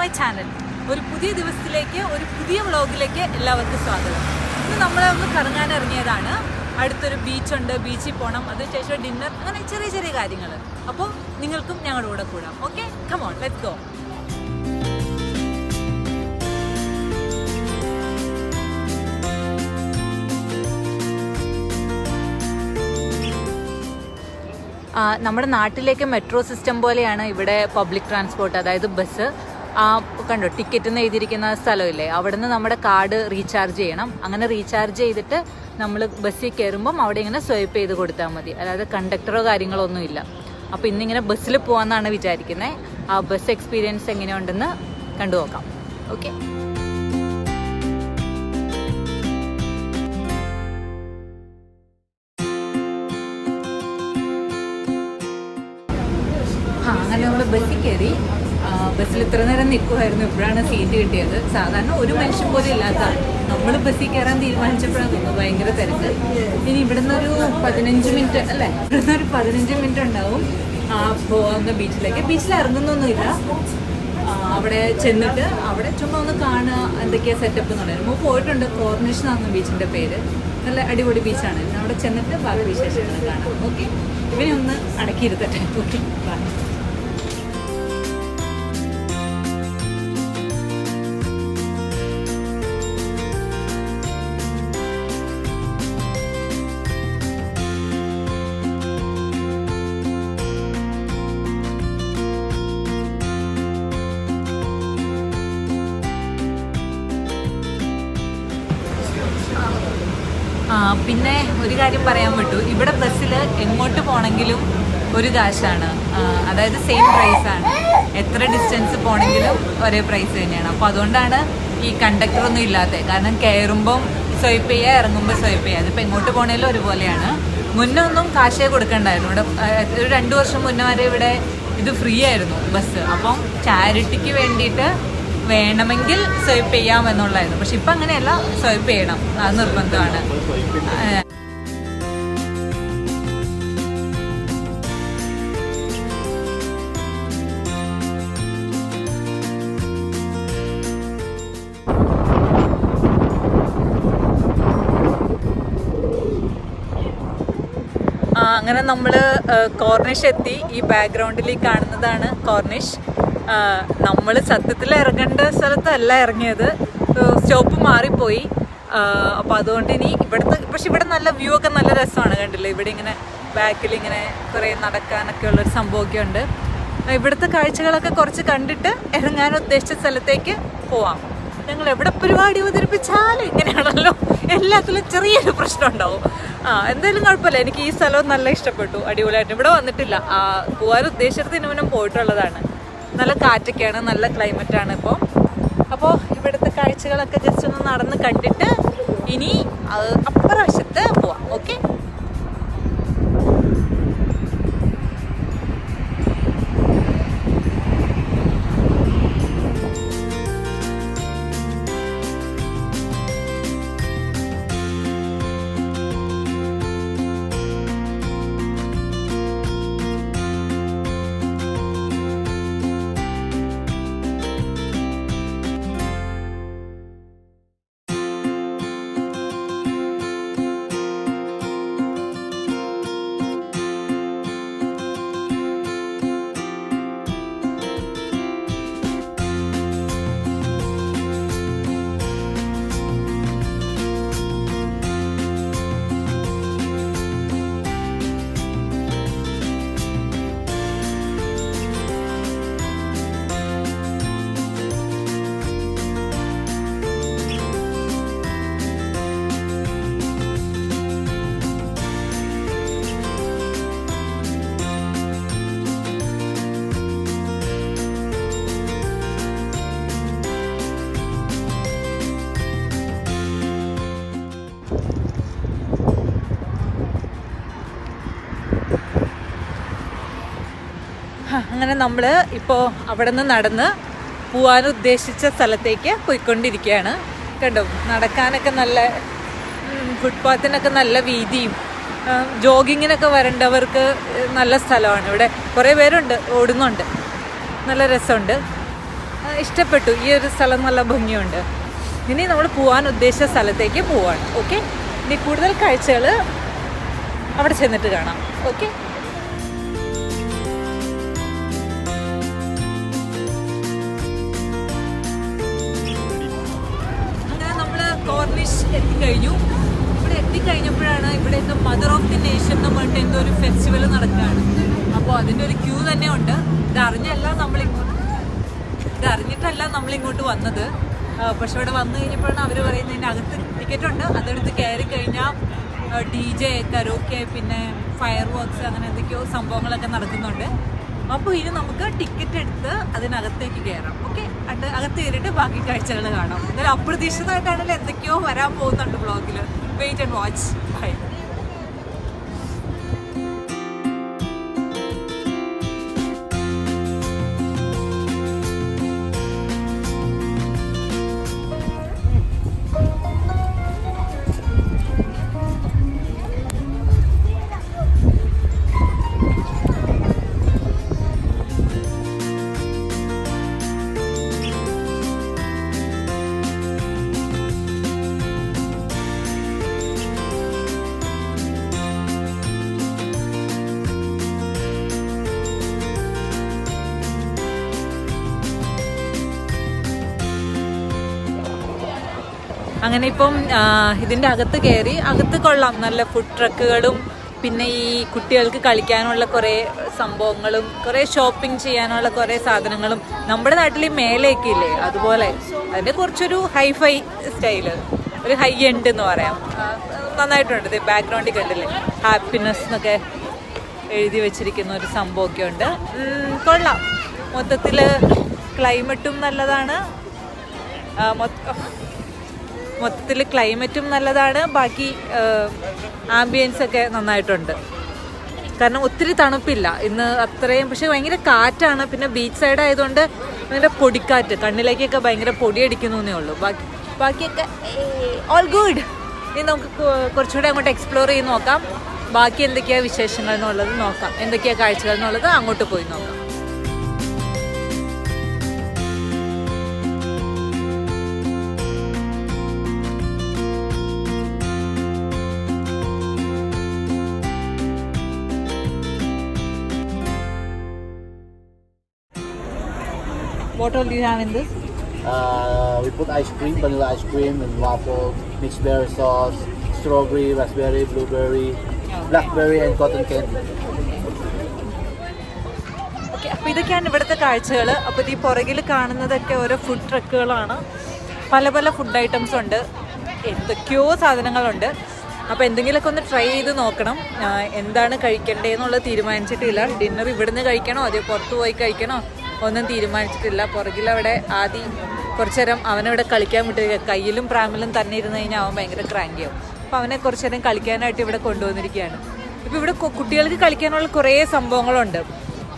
My channel. ഒരു പുതിയ ദിവസത്തിലേക്ക്, ഒരു പുതിയ വ്ളോഗിലേക്ക് എല്ലാവർക്കും സ്വാഗതം. ഇന്ന് നമ്മളെ ഒന്ന് കറങ്ങാൻ ഇറങ്ങിയതാണ്. അടുത്തൊരു ബീച്ചുണ്ട്, ബീച്ചിൽ പോകണം, അതിനുശേഷം ഡിന്നർ, അങ്ങനെ ചെറിയ ചെറിയ കാര്യങ്ങൾ. അപ്പോൾ നിങ്ങൾക്കും ഞങ്ങളുടെ കൂടെ കൂടാം. Okay, come on, let's go. നമ്മുടെ നാട്ടിലേക്ക് മെട്രോ സിസ്റ്റം പോലെയാണ് ഇവിടെ പബ്ലിക് ട്രാൻസ്പോർട്ട്, അതായത് ബസ്. കണ്ടോ, ടിക്കറ്റ് എന്ന് എഴുതിയിരിക്കുന്ന സ്ഥലമില്ലേ, അവിടെ നിന്ന് നമ്മുടെ കാർഡ് റീചാർജ് ചെയ്യണം. അങ്ങനെ റീചാർജ് ചെയ്തിട്ട് നമ്മൾ ബസ്സിൽ കയറുമ്പം അവിടെ ഇങ്ങനെ സ്വൈപ്പ് ചെയ്ത് കൊടുത്താൽ മതി. അതായത് കണ്ടക്ടറോ കാര്യങ്ങളോ ഒന്നുമില്ല. അപ്പോൾ ഇന്നിങ്ങനെ ബസ്സിൽ പോകാമെന്നാണ് വിചാരിക്കുന്നത്. ആ ബസ് എക്സ്പീരിയൻസ് എങ്ങനെയുണ്ടെന്ന് കണ്ടു നോക്കാം. ഓക്കെ. അങ്ങനെ നമ്മൾ ബസ്സിൽ കയറി. ബസ്സിൽ ഇത്ര നേരം നിൽക്കുമായിരുന്നു, ഇപ്പോഴാണ് സീറ്റ് കിട്ടിയത്. സാധാരണ ഒരു മനുഷ്യൻ പോലും ഇല്ലാത്തതാണ്. നമ്മൾ ബസ്സിൽ കയറാൻ തീരുമാനിച്ചപ്പോഴാണ് തോന്നുന്നു ഭയങ്കര തിരക്ക്. ഇനി ഇവിടുന്ന് ഒരു 15 മിനിറ്റ് അല്ലേ, ഇവിടുന്ന് ഒരു 15 മിനിറ്റ് ഉണ്ടാവും പോകുന്ന ബീച്ചിലേക്ക്. ബീച്ചിൽ ഇറങ്ങുന്നൊന്നുമില്ല, അവിടെ ചെന്നിട്ട് അവിടെ ചുമ്മാ ഒന്ന് കാണുക, എന്തൊക്കെയാണ് സെറ്റപ്പ് എന്ന് പറയുന്നത്. പോയിട്ടുണ്ട്, കോർണിഷ് എന്നാണ് ബീച്ചിൻ്റെ പേര്. നല്ല അടിപൊളി ബീച്ചാണ്. അവിടെ ചെന്നിട്ട് ബാക്കി വിശേഷങ്ങൾ കാണാം. ഓക്കെ, ഇവനെ ഒന്ന് അടക്കിയിരുത്തട്ടെ. Okay, by. പിന്നെ ഒരു കാര്യം പറയാൻ പറ്റൂ, ഇവിടെ ബസ്സിൽ എങ്ങോട്ട് പോകണമെങ്കിലും ഒരു കാശാണ്. അതായത് സെയിം പ്രൈസാണ്. എത്ര ഡിസ്റ്റൻസ് പോകണമെങ്കിലും ഒരേ പ്രൈസ് തന്നെയാണ്. അപ്പോൾ അതുകൊണ്ടാണ് ഈ കണ്ടക്ടറൊന്നും ഇല്ലാത്തത്. കാരണം കയറുമ്പം സ്വൈപ്പ് ചെയ്യുക, ഇറങ്ങുമ്പോൾ സ്വൈപ്പ് ചെയ്യുക. അതിപ്പോൾ എങ്ങോട്ട് പോകണമെങ്കിലും ഒരുപോലെയാണ്. മുന്നേ ഒന്നും കാശേ കൊടുക്കണ്ടായിരുന്നു. ഇവിടെ ഒരു 2 വർഷം മുന്നേ വരെ ഇവിടെ ഇത് ഫ്രീ ആയിരുന്നു ബസ്. അപ്പം ചാരിറ്റിക്ക് വേണ്ടിയിട്ട് വേണമെങ്കിൽ സ്വൈപ്പ് ചെയ്യാമെന്നുള്ളതായിരുന്നു. പക്ഷെ ഇപ്പം അങ്ങനെയല്ല, സ്വൈപ്പ് ചെയ്യണം, അത് നിർബന്ധമാണ്. അങ്ങനെ നമ്മൾ കോർണിഷ് എത്തി. ഈ ബാക്ക്ഗ്രൗണ്ടിൽ കാണുന്നതാണ് കോർണിഷ്. നമ്മൾ സത്യത്തിൽ ഇറങ്ങേണ്ട സ്ഥലത്തല്ല ഇറങ്ങിയത്, സ്റ്റോപ്പ് മാറിപ്പോയി. അപ്പോൾ അതുകൊണ്ട് ഇനി പക്ഷെ ഇവിടെ നല്ല വ്യൂ ഒക്കെ നല്ല രസമാണ്. കണ്ടില്ലേ, ഇവിടെ ഇങ്ങനെ ബാക്കിൽ ഇങ്ങനെ കുറേ നടക്കാനൊക്കെ ഉള്ളൊരു സംഭവമൊക്കെ ഉണ്ട്. ഇവിടുത്തെ കാഴ്ചകളൊക്കെ കുറച്ച് കണ്ടിട്ട് ഇറങ്ങാൻ ഉദ്ദേശിച്ച സ്ഥലത്തേക്ക് പോവാം. ഞങ്ങൾ എവിടെ പരിപാടി അവതരിപ്പിച്ചാലും ഇങ്ങനെയാണല്ലോ, എല്ലാത്തിലും ചെറിയൊരു പ്രശ്നം ഉണ്ടാവും. എന്തായാലും കുഴപ്പമില്ല. എനിക്ക് ഈ സ്ഥലവും നല്ല ഇഷ്ടപ്പെട്ടു, അടിപൊളിയായിട്ട്. ഇവിടെ വന്നിട്ടില്ല, പോകാൻ ഉദ്ദേശത്തിന് മുന്നേ പോയിട്ടുള്ളതാണ്. നല്ല കാറ്റൊക്കെയാണ്, നല്ല ക്ലൈമറ്റാണ് ഇപ്പോൾ. അപ്പോൾ ഇവിടുത്തെ കാഴ്ചകളൊക്കെ ജസ്റ്റ് ഒന്ന് നടന്ന് കണ്ടിട്ട് ഇനി അപ്പുറവശത്ത് പോവാം. ഓക്കെ. അങ്ങനെ നമ്മൾ ഇപ്പോൾ അവിടെ നിന്ന് നടന്ന് പോകാൻ ഉദ്ദേശിച്ച സ്ഥലത്തേക്ക് പോയിക്കൊണ്ടിരിക്കുകയാണ്. കണ്ടോ, നടക്കാനൊക്കെ നല്ല, ഫുട്പാത്തിനൊക്കെ നല്ല വീതിയും ജോഗിങ്ങിനൊക്കെ വരേണ്ടവർക്ക് നല്ല സ്ഥലമാണ്. ഇവിടെ കുറേ പേരുണ്ട്, ഓടുന്നുണ്ട്, നല്ല രസമുണ്ട്. ഇഷ്ടപ്പെട്ടു. ഈ ഒരു സ്ഥലം നല്ല ഭംഗിയുണ്ട്. ഇനി നമ്മൾ പോകാൻ ഉദ്ദേശിച്ച സ്ഥലത്തേക്ക് പോവാണ്. ഓക്കെ, ഇനി കൂടുതൽ കാഴ്ചകൾ അവിടെ ചെന്നിട്ട് കാണാം. ഓക്കെ, അങ്ങനെ നമ്മൾ കോർണിഷ് എത്തിക്കഴിഞ്ഞു. ഇവിടെ എത്തിക്കഴിഞ്ഞപ്പോഴാണ് ഇവിടെ എന്തോ മദർ ഓഫ് ദി നേഷൻ എന്ന് പറഞ്ഞിട്ട് എന്തോ ഒരു ഫെസ്റ്റിവൽ നടക്കുകയാണ്. അപ്പോൾ അതിൻ്റെ ഒരു ക്യൂ തന്നെ ഉണ്ട്. ഇതറിഞ്ഞിട്ടല്ല നമ്മളിങ്ങോട്ട് വന്നത്. പക്ഷെ ഇവിടെ വന്നു കഴിഞ്ഞപ്പോഴാണ് അവർ പറയുന്നത് ഇതിൻ്റെ അകത്ത് ടിക്കറ്റ് ഉണ്ട്, അതെടുത്ത് കയറി കഴിഞ്ഞാൽ DJ, കരോക്കെ, പിന്നെ ഫയർ വർക്ക്സ്, അങ്ങനെ എന്തൊക്കെയോ സംഭവങ്ങളൊക്കെ നടക്കുന്നുണ്ട്. അപ്പോൾ ഇനി നമുക്ക് ടിക്കറ്റ് എടുത്ത് അതിനകത്തേക്ക് കയറാം. ഓക്കെ, അകത്ത് കയറിയിട്ട് ബാക്കി കാഴ്ചകൾ കാണാം. എന്നാലും അപ്രതീക്ഷിതമായിട്ടാണല്ലോ എന്തൊക്കെയോ വരാൻ പോകുന്നുണ്ട് ബ്ലോഗിൽ. Wait and watch. ബൈ. അങ്ങനെ ഇപ്പം ഇതിൻ്റെ അകത്ത് കയറി. അകത്ത് കൊള്ളാം, നല്ല ഫുഡ് ട്രക്കുകളും പിന്നെ ഈ കുട്ടികൾക്ക് കളിക്കാനുള്ള കുറേ സംഭവങ്ങളും കുറേ ഷോപ്പിംഗ് ചെയ്യാനുള്ള കുറേ സാധനങ്ങളും. നമ്മുടെ നാട്ടിൽ മേലെയൊക്കെ ഇല്ലേ, അതുപോലെ അതിൻ്റെ കുറച്ചൊരു ഹൈഫൈ സ്റ്റൈല്, ഒരു ഹൈ എൻഡ് എന്ന് പറയാം. നന്നായിട്ടുണ്ട്. ഇത് ബാക്ക്ഗ്രൗണ്ടിൽ കണ്ടില്ലേ, ഹാപ്പിനെസ് എന്നൊക്കെ എഴുതി വെച്ചിരിക്കുന്ന ഒരു സംഭവമൊക്കെ ഉണ്ട്. കൊള്ളാം. മൊത്തത്തിൽ ക്ലൈമറ്റും നല്ലതാണ്. ബാക്കി ആംബിയൻസ് ഒക്കെ നന്നായിട്ടുണ്ട്. കാരണം ഒത്തിരി തണുപ്പില്ല ഇന്ന് അത്രയും, പക്ഷെ ഭയങ്കര കാറ്റാണ്. പിന്നെ ബീച്ച് സൈഡ് ആയതുകൊണ്ട് ഭയങ്കര പൊടിക്കാറ്റ്, കണ്ണിലേക്കൊക്കെ ഭയങ്കര പൊടിയടിക്കുന്നേ ഉള്ളൂ. ബാക്കിയൊക്കെ ഓൾ ഗുഡ്. ഇനി നമുക്ക് കുറച്ചുകൂടെ അങ്ങോട്ട് എക്സ്പ്ലോർ ചെയ്ത് നോക്കാം. ബാക്കി എന്തൊക്കെയാണ് വിശേഷങ്ങൾ എന്നുള്ളത് നോക്കാം, എന്തൊക്കെയാണ് കാഴ്ചകൾ എന്നുള്ളത് അങ്ങോട്ട് പോയി നോക്കാം. What all do you have in this? We put ice cream, vanilla ice cream and waffle, mixed berry sauce, strawberry, raspberry, blueberry, blackberry and cotton candy. Okay, അപ്പോൾ ഇതൊക്കെയാണ് ഇവിടുത്തെ കാഴ്ചകൾ. അപ്പോൾ ഈ പുറകിൽ കാണുന്നതൊക്കെ ഓരോ ഫുഡ് ട്രക്കുകളാണ്. പല പല ഫുഡ് ഐറ്റംസ് ഉണ്ട്, എന്തൊക്കെയോ സാധനങ്ങളുണ്ട്. അപ്പോൾ എന്തെങ്കിലുമൊക്കെ ഒന്ന് ട്രൈ ചെയ്ത് നോക്കണം. എന്താണ് കഴിക്കേണ്ടതെന്നുള്ളത് തീരുമാനിച്ചിട്ടില്ല. ഡിന്നർ ഇവിടുന്ന് കഴിക്കണോ അതോ പുറത്ത് പോയി കഴിക്കണോ ഒന്നും തീരുമാനിച്ചിട്ടില്ല. പുറകിലവിടെ ആദ്യം കുറച്ചു നേരം അവനവിടെ കളിക്കാൻ വിട്ടിരിക്കുക. കയ്യിലും പ്രാമിലും തന്നെ ഇരുന്ന് കഴിഞ്ഞാൽ അവൻ ഭയങ്കര ക്രാങ്കിയാവും. അപ്പോൾ അവനെ കുറച്ചു നേരം കളിക്കാനായിട്ട് ഇവിടെ കൊണ്ടുവന്നിരിക്കുകയാണ്. ഇപ്പോൾ ഇവിടെ കുട്ടികൾക്ക് കളിക്കാനുള്ള കുറേ സംഭവങ്ങളുണ്ട്.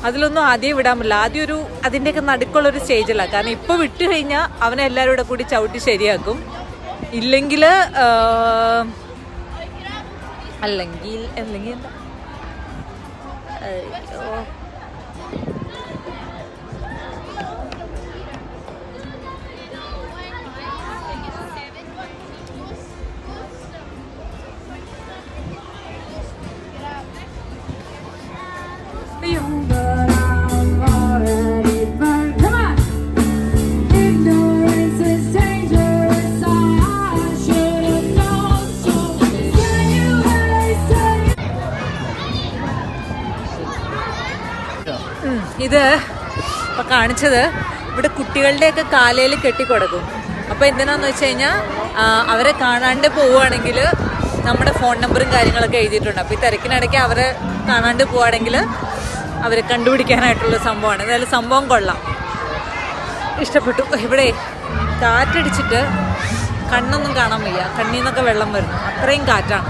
അതിലൊന്നും ആദ്യം വിടാൻ പറ്റില്ല. ആദ്യം അതിൻ്റെയൊക്കെ നടുക്കുള്ളൊരു സ്റ്റേജിലാണ്. കാരണം ഇപ്പോൾ വിട്ട് കഴിഞ്ഞാൽ അവനെ എല്ലാവരും കൂടെ കൂടി ചവിട്ടി ശരിയാക്കും. അല്ലെങ്കിൽ എന്താ ഇത് ഇപ്പം കാണിച്ചത് ഇവിടെ കുട്ടികളുടെയൊക്കെ കാലയിൽ കെട്ടിക്കൊടുക്കും. അപ്പോൾ എന്തിനാന്ന് വെച്ച് കഴിഞ്ഞാൽ അവരെ കാണാണ്ട് പോവുകയാണെങ്കിൽ നമ്മുടെ ഫോൺ നമ്പറും കാര്യങ്ങളൊക്കെ എഴുതിയിട്ടുണ്ട്. അപ്പോൾ ഈ തിരക്കിനിടയ്ക്ക് അവരെ കാണാണ്ട് പോവുകയാണെങ്കിൽ അവരെ കണ്ടുപിടിക്കാനായിട്ടുള്ള സംഭവമാണ്. എന്തായാലും സംഭവം കൊള്ളാം, ഇഷ്ടപ്പെട്ടു. ഇവിടെ കാറ്റടിച്ചിട്ട് കണ്ണൊന്നും കാണാൻ വയ്യ, കണ്ണിൽ നിന്നൊക്കെ വെള്ളം വരുന്നു, അത്രയും കാറ്റാണ്.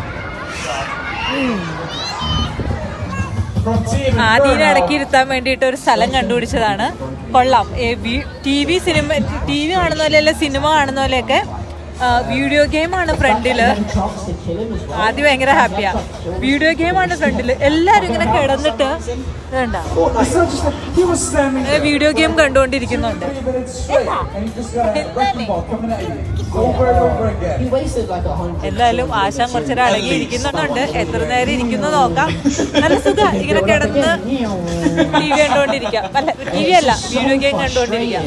ആദ്യം അടക്കി ഇരുത്താൻ വേണ്ടിയിട്ട് ഒരു സ്ഥലം കണ്ടുപിടിച്ചതാണ്. കൊള്ളാം. ടി വി കാണുന്ന പോലെയല്ല, സിനിമ കാണുന്ന പോലെയൊക്കെ വീഡിയോ ഗെയിമാണ് ഫ്രണ്ടില്. ആദ്യം ഭയങ്കര ഹാപ്പിയാ. വീഡിയോ ഗെയിമാണ് ഫ്രണ്ടില്. എല്ലാരും ഇങ്ങനെ കിടന്നിട്ട് വേണ്ട വീഡിയോ ഗെയിം കണ്ടുകൊണ്ടിരിക്കുന്നുണ്ട്. എന്തായാലും ആശാൻ കുറച്ചേരം അടങ്ങി ഇരിക്കുന്നുണ്ട്. എത്ര നേരം ഇരിക്കുന്നു നോക്കാം. നല്ല സുഖം ഇങ്ങനെ കിടന്ന് TV കണ്ടുകൊണ്ടിരിക്കാം. അല്ല TV അല്ല, വീഡിയോ ഗെയിം കണ്ടുകൊണ്ടിരിക്കാം.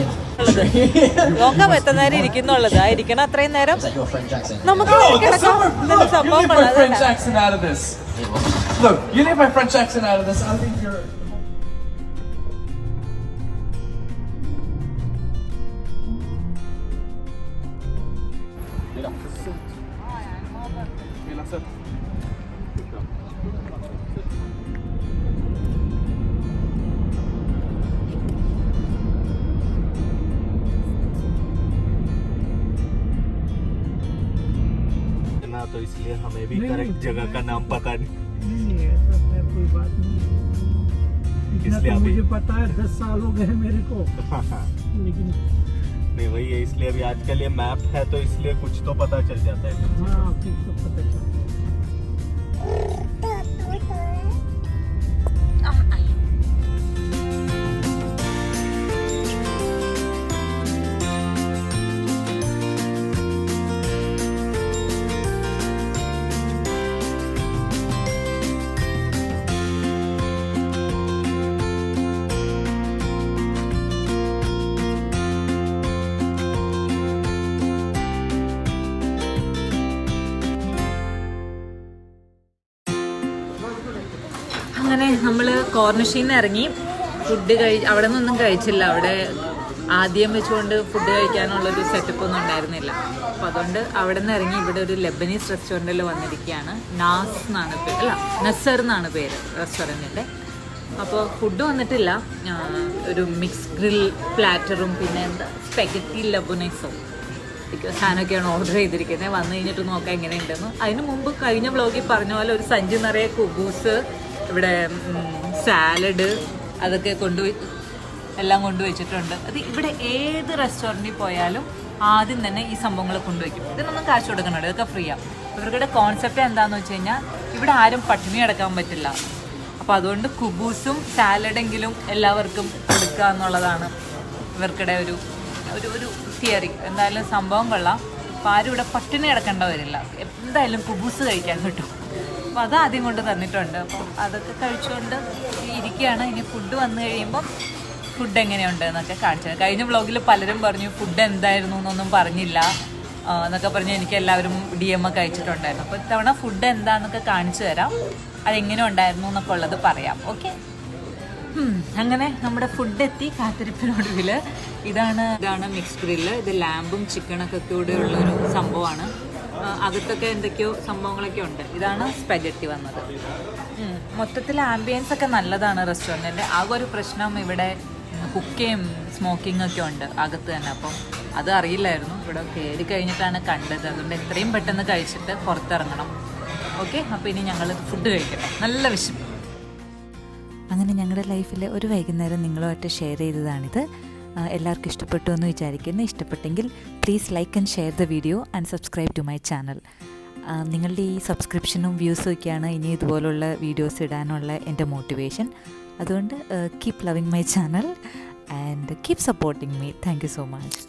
നോക്കാം എത്ര നേരം ഇരിക്കുന്നുള്ളത്. ആ ഇരിക്കണ അത്രയും നേരം നമുക്ക് കിടക്കാം. സംഭവം Look, you leave my French accent out of this. I think you're. तो इसलिए हमें भी करेक्ट जगह का नाम पता नहीं, ऐसा है कोई बात नहीं। इसलिए तो अभी मुझे पता है 10 साल हो गए मेरे को, लेकिन नहीं वही है, इसलिए अभी आजकल ये मैप है तो इसलिए कुछ तो पता चल जाता है। हाँ फिर तो पता चला। അങ്ങനെ നമ്മൾ കോർണിഷിൽ നിന്ന് ഇറങ്ങി. ഫുഡ് അവിടെ നിന്നൊന്നും കഴിച്ചില്ല. അവിടെ ആദ്യം വെച്ചുകൊണ്ട് ഫുഡ് കഴിക്കാനുള്ളൊരു സെറ്റപ്പ് ഒന്നും ഉണ്ടായിരുന്നില്ല. അപ്പോൾ അതുകൊണ്ട് അവിടെ നിന്ന് ഇറങ്ങി ഇവിടെ ഒരു ലെബനീസ് റെസ്റ്റോറൻറ്റിൽ വന്നിരിക്കുകയാണ്. നാസ് എന്നാണ് പേര്, അല്ല നസർ എന്നാണ് പേര് റെസ്റ്റോറൻറ്റിൻ്റെ. അപ്പോൾ ഫുഡ് വന്നിട്ടില്ല. ഒരു മിക്സ് ഗ്രിൽ പ്ലാറ്ററും പിന്നെ എന്താ സ്പെഗറ്റി ലബനീസും സാധനമൊക്കെയാണ് ഓർഡർ ചെയ്തിരിക്കുന്നത്. വന്നു കഴിഞ്ഞിട്ട് നോക്കാം എങ്ങനെയുണ്ടെന്ന്. അതിന് മുമ്പ് കഴിഞ്ഞ വ്ളോഗിൽ പറഞ്ഞ പോലെ ഒരു സഞ്ചി നിറയെ കുബൂസ്, ഇവിടെ സാലഡ് അതൊക്കെ എല്ലാം കൊണ്ടുവച്ചിട്ടുണ്ട്. അത് ഇവിടെ ഏത് റെസ്റ്റോറൻറ്റിൽ പോയാലും ആദ്യം തന്നെ ഈ സംഭവങ്ങൾ കൊണ്ടുവയ്ക്കും. ഇതിനൊന്നും കാശ് കൊടുക്കണുണ്ട്, ഇതൊക്കെ ഫ്രീയാണ്. ഇവരുടെ കോൺസെപ്റ്റ് എന്താണെന്ന് വെച്ച് കഴിഞ്ഞാൽ ഇവിടെ ആരും പട്ടിണി കിടക്കാൻ പറ്റില്ല. അപ്പോൾ അതുകൊണ്ട് കുബൂസും സാലഡെങ്കിലും എല്ലാവർക്കും കൊടുക്കുക എന്നുള്ളതാണ് ഇവർക്കിടെ ഒരു ഒരു തിയറി. എന്തായാലും സംഭവം കൊള്ളാം. അപ്പോൾ ആരും ഇവിടെ പട്ടിണി കിടക്കേണ്ട വരില്ല. എന്തായാലും കുബൂസ് കഴിക്കാൻ കിട്ടും. അപ്പോൾ അത് ആദ്യം കൊണ്ട് തന്നിട്ടുണ്ട്. അപ്പോൾ അതൊക്കെ കഴിച്ചുകൊണ്ട് ഇരിക്കുകയാണ്. ഇനി ഫുഡ് വന്നു കഴിയുമ്പം ഫുഡ് എങ്ങനെയുണ്ട് എന്നൊക്കെ കാണിച്ചത്. കഴിഞ്ഞ വ്ളോഗിൽ പലരും പറഞ്ഞു ഫുഡ് എന്തായിരുന്നു എന്നൊന്നും പറഞ്ഞില്ല എന്നൊക്കെ പറഞ്ഞ് എനിക്ക് എല്ലാവരും DM ഒക്കെ അയച്ചിട്ടുണ്ടായിരുന്നു. അപ്പോൾ ഇത്തവണ ഫുഡ് എന്താണെന്നൊക്കെ കാണിച്ചു തരാം. അതെങ്ങനെ ഉണ്ടായിരുന്നു എന്നൊക്കെ ഉള്ളത് പറയാം. ഓക്കെ, അങ്ങനെ നമ്മുടെ ഫുഡ് എത്തി. കാത്തിരിപ്പിനൊടുവിൽ ഇതാണ് മിക്സ് ഗ്രില്ല്. ഇത് ലാമ്പും ചിക്കനൊക്കെ കൂടെ ഉള്ളൊരു സംഭവമാണ്. അകത്തൊക്കെ എന്തൊക്കെയോ സംഭവങ്ങളൊക്കെ ഉണ്ട്. ഇതാണ് സ്പെഗറ്റി വന്നത്. മൊത്തത്തിൽ ആംബിയൻസ് ഒക്കെ നല്ലതാണ് റെസ്റ്റോറൻറ്റിൻ്റെ. ആകെ ഒരു പ്രശ്നം ഇവിടെ കുക്കയും സ്മോക്കിംഗ് ഒക്കെ ഉണ്ട് അകത്ത് തന്നെ. അപ്പം അത് അറിയില്ലായിരുന്നു. ഇവിടെ കയറി കഴിഞ്ഞിട്ടാണ് കണ്ടത്. അതുകൊണ്ട് എത്രയും പെട്ടെന്ന് കഴിച്ചിട്ട് പുറത്തിറങ്ങണം. ഓക്കെ, അപ്പോൾ ഇനി ഞങ്ങൾ ഫുഡ് കഴിക്കട്ടെ. നല്ല വിശപ്പ്. അങ്ങനെ ഞങ്ങളുടെ ലൈഫിൽ ഒരു വൈകുന്നേരം നിങ്ങളുമായിട്ട് ഷെയർ ചെയ്തതാണിത്. എല്ലാവർക്കും ഇഷ്ടപ്പെട്ടു എന്ന് വിചാരിക്കുന്നു. ഇഷ്ടപ്പെട്ടെങ്കിൽ please like and share the video and subscribe to my channel. നിങ്ങളുടെ ഈ സബ്സ്ക്രിപ്ഷനും വ്യൂസും ഒക്കെയാണ് ഇനി ഇതുപോലുള്ള വീഡിയോസ് ഇടാനുള്ള എൻ്റെ മോട്ടിവേഷൻ. അതുകൊണ്ട് keep loving my channel and keep supporting me. Thank you so much.